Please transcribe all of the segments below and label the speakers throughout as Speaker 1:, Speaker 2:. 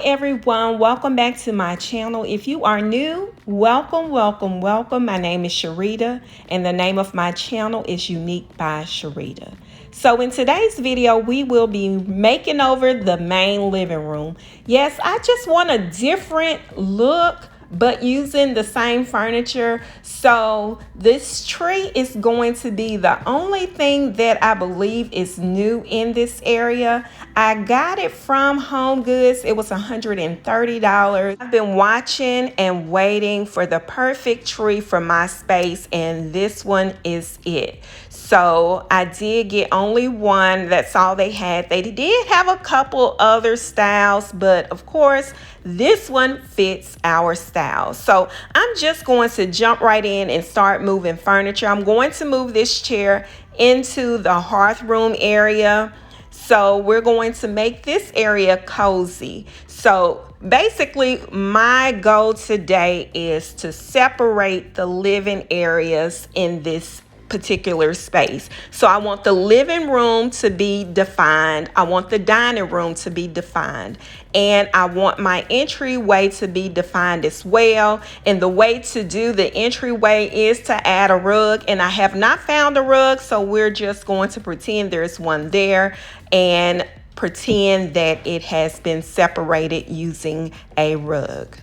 Speaker 1: everyone, welcome back to my channel. If you are new, welcome. My name is Sherita and the name of my channel is Unique by Sherita. So in today's video, we will be making over the main living room. Yes, I just want a different look, but using the same furniture. So this tree is going to be the only thing that I believe is new in this area. I got it from Home Goods. It was $130. I've been watching and waiting for the perfect tree for my space, and this one is it. So I did get only one. That's all they had. They did have a couple other styles, but of course this one fits our style. So I'm just going to jump right in and start moving furniture. I'm going to move this chair into the hearth room area. So we're going to make this area cozy. So basically my goal today is to separate the living areas in this particular space. So I want the living room to be defined. I want the dining room to be defined. And I want my entryway to be defined as well. And the way to do the entryway is to add a rug. And I have not found a rug, so we're just going to pretend there's one there and pretend that it has been separated using a rug.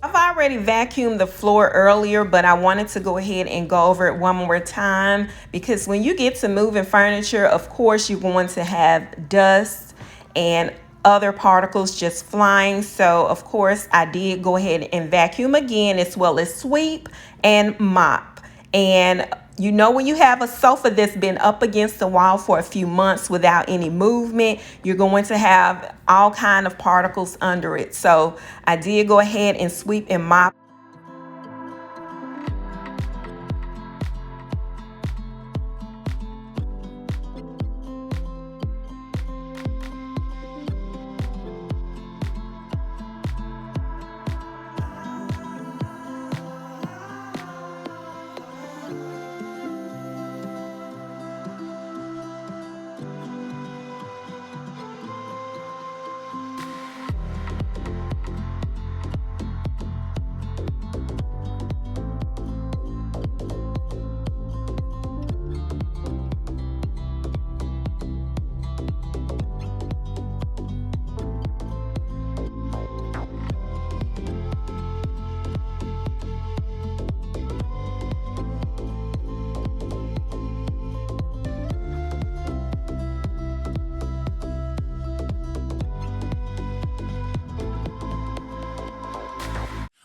Speaker 1: I've already vacuumed the floor earlier, but I wanted to go ahead and go over it one more time because when you get to moving furniture, of course, you're going to have dust and other particles just flying. So, of course, I did go ahead and vacuum again, as well as sweep and mop. And you know, when you have a sofa that's been up against the wall for a few months without any movement, you're going to have all kind of particles under it. So I did go ahead and sweep and mop.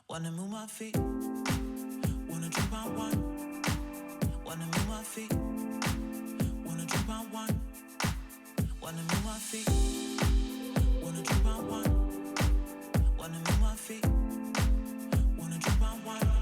Speaker 2: Wanna move my feet, wanna drink my wine. Wanna move my feet, wanna drink my wine. Wanna move my feet, wanna drink my wine. Wanna move my feet, wanna drink my wine.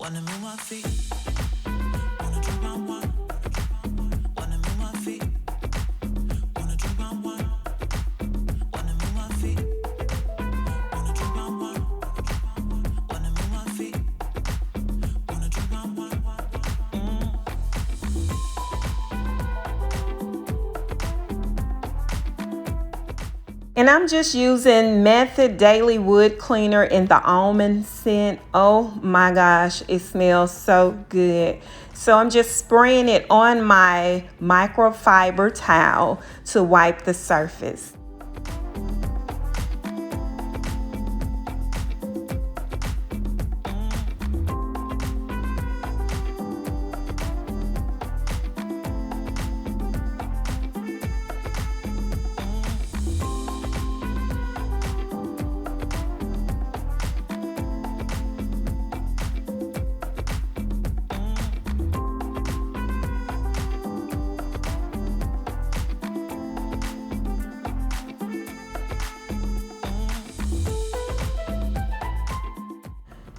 Speaker 2: Wanna move my feet, wanna drink my wine. Wanna move my feet, wanna drink my wine. Wanna move my feet, wanna drink my wine. Wanna move my feet, wanna drink my wine.
Speaker 1: And I'm just using Method Daily Wood Cleaner in the almond scent. Oh my gosh, it smells so good. So I'm just spraying it on my microfiber towel to wipe the surface.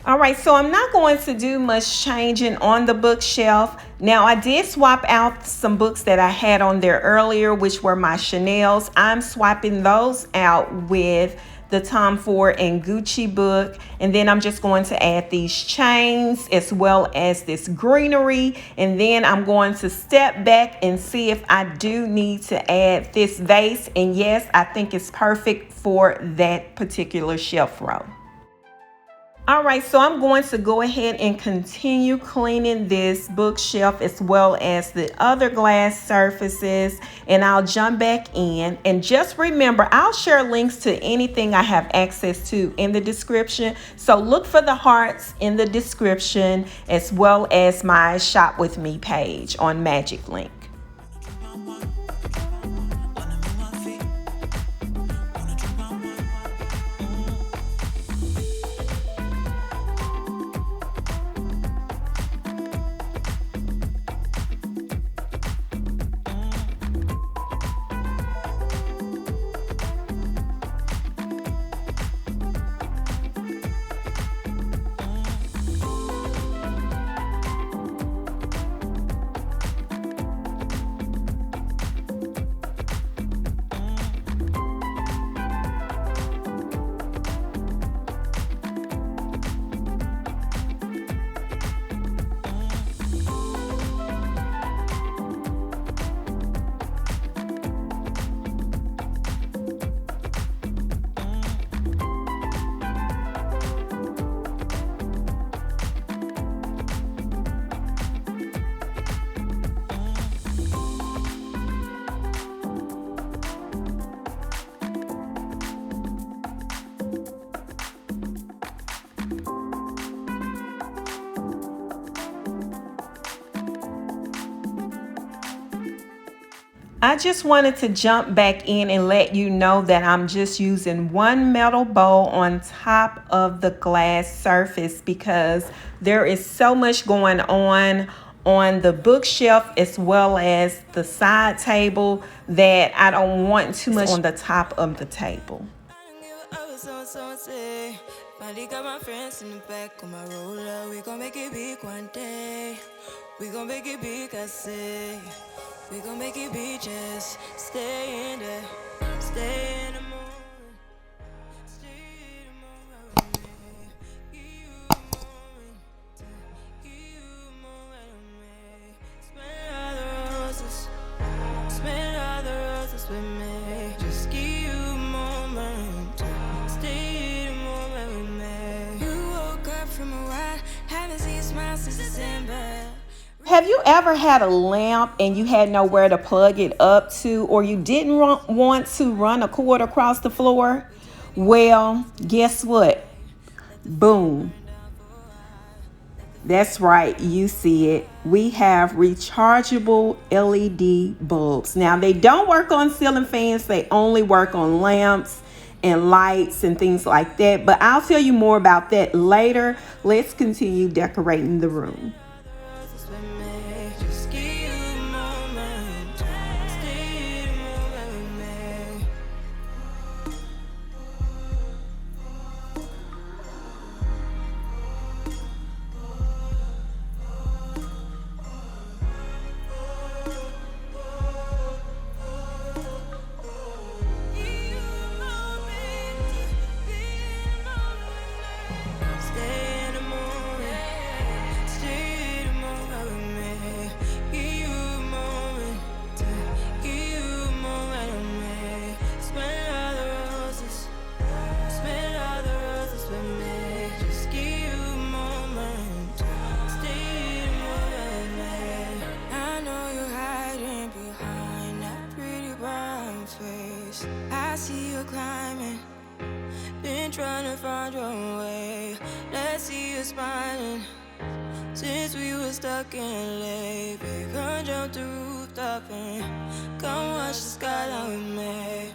Speaker 1: All right, so I'm not going to do much changing on the bookshelf. Now, I did swap out some books that I had on there earlier, which were my Chanel's. I'm swapping those out with the Tom Ford and Gucci book. And then I'm just going to add these chains as well as this greenery. And then I'm going to step back and see if I do need to add this vase. And yes, I think it's perfect for that particular shelf row. All right, so I'm going to go ahead and continue cleaning this bookshelf as well as the other glass surfaces, and I'll jump back in. And just remember, I'll share links to anything I have access to in the description. So look for the hearts in the description as well as my Shop With Me page on Magic Link. I just wanted to jump back in and let you know that I'm just using one metal bowl on top of the glass surface because there is so much going on the bookshelf as well as the side table that I don't want too much on the top of the table.
Speaker 2: Finally got my friends in the back of my roller. We gon' make it big one day. We gon' make it big, I say. We gon' make it big, just stay in there. Stay in the moment. Stay in the moment with me. Give you a moment. Give you a moment with me. Smell all the roses. Smell all the roses with me. Just give you a moment. Stay in the moment with me. You woke up from a while. Haven't seen you smile since December.
Speaker 1: Have you ever had a lamp and you had nowhere to plug it up to, or you didn't want to run a cord across the floor? Well, guess what? Boom. That's right, you see it. We have rechargeable LED bulbs. Now, they don't work on ceiling fans. They only work on lamps and lights and things like that. But I'll tell you more about that later. Let's continue decorating the room. I see you climbing, been trying to find your way. Let's see you smiling. Since we were stuck in late, we can jump the rooftop and come watch the skyline with me.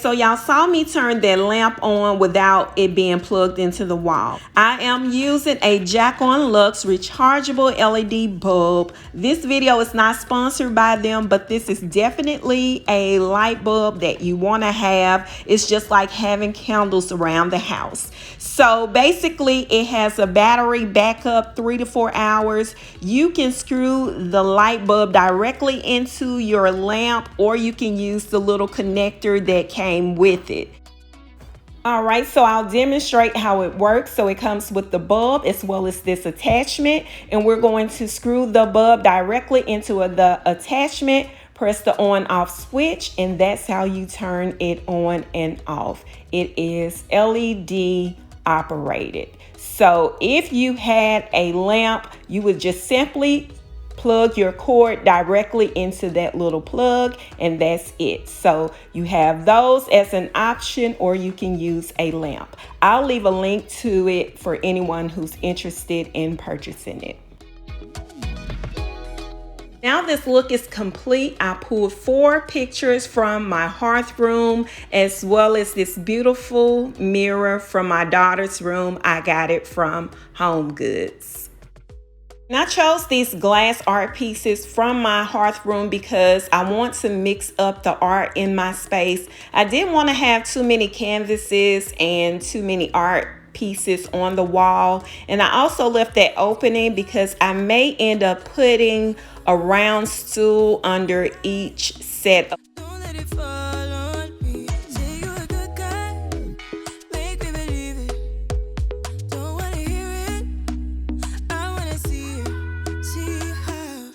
Speaker 1: So y'all saw me turn that lamp on without it being plugged into the wall. I am using a Jack on Lux rechargeable LED bulb. This video is not sponsored by them, but this is definitely a light bulb that you want to have. It's just like having candles around the house. So basically it has a battery backup 3 to 4 hours. You can screw the light bulb directly into your lamp, or you can use the little connector that came with it. All right, so I'll demonstrate how it works. So it comes with the bulb as well as this attachment, and we're going to screw the bulb directly into the attachment, press the on off switch, and that's how you turn it on and off. It is LED operated. So if you had a lamp, you would just simply plug your cord directly into that little plug, and that's it. So you have those as an option, or you can use a lamp. I'll leave a link to it for anyone who's interested in purchasing it. Now this look is complete. I pulled 4 pictures from my hearth room, as well as this beautiful mirror from my daughter's room. I got it from Home Goods. And I chose these glass art pieces from my hearth room because I want to mix up the art in my space. I didn't want to have too many canvases and too many art pieces on the wall. And I also left that opening because I may end up putting a round stool under each set.
Speaker 2: Don't let it fall on me. Say you're a good guy. Make me believe it. Don't wanna hear it. I wanna see it. See how.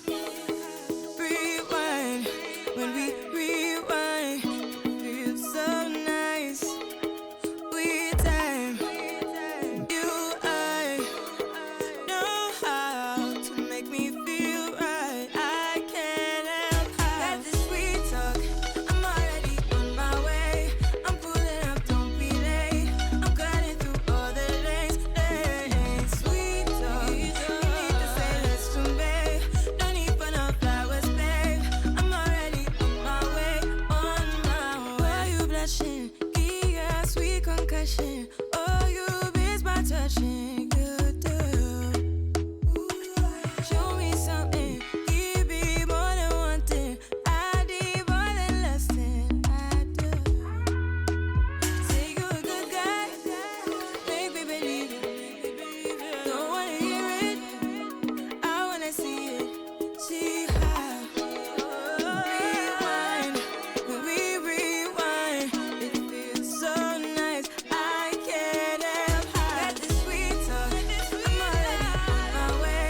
Speaker 2: Rewind. When we rewind, it feels so nice. We time. You, I know how to make me feel right. I can't help got this sweet talk. I'm already on my way. I'm pulling up, don't be late. I'm cutting through all the lanes. Sweet talk. You need to say less to me. No need for no flowers, babe. I'm already on my way, on my way. Why you blushing? Yeah, sweet concussion. Oh, you miss my touching. You do. Show me something. Give me more than one thing. I need more than less than I do. Say you're a good guy. Make me believe it. Don't wanna hear it. I wanna see it. See how. Rewind. When we rewind, it feels so nice. I can't help got this sweet talk. I'm already on my way.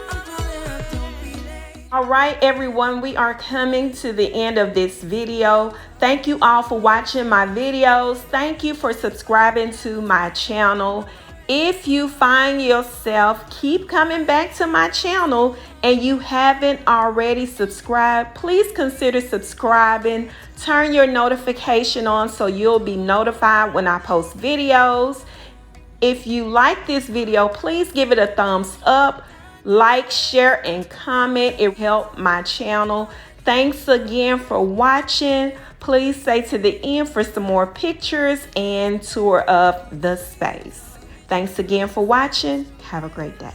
Speaker 2: I'm pulling up, don't be late.
Speaker 1: All right, everyone, we are coming to the end of this video. Thank you all for watching my videos. Thank you for subscribing to my channel. If you find yourself keep coming back to my channel and you haven't already subscribed, please consider subscribing. Turn your notification on so you'll be notified when I post videos. If you like this video, please give it a thumbs up. Like, share, and comment. It helps my channel. Thanks again for watching. Please stay to the end for some more pictures and tour of the space. Thanks again for watching. Have a great day.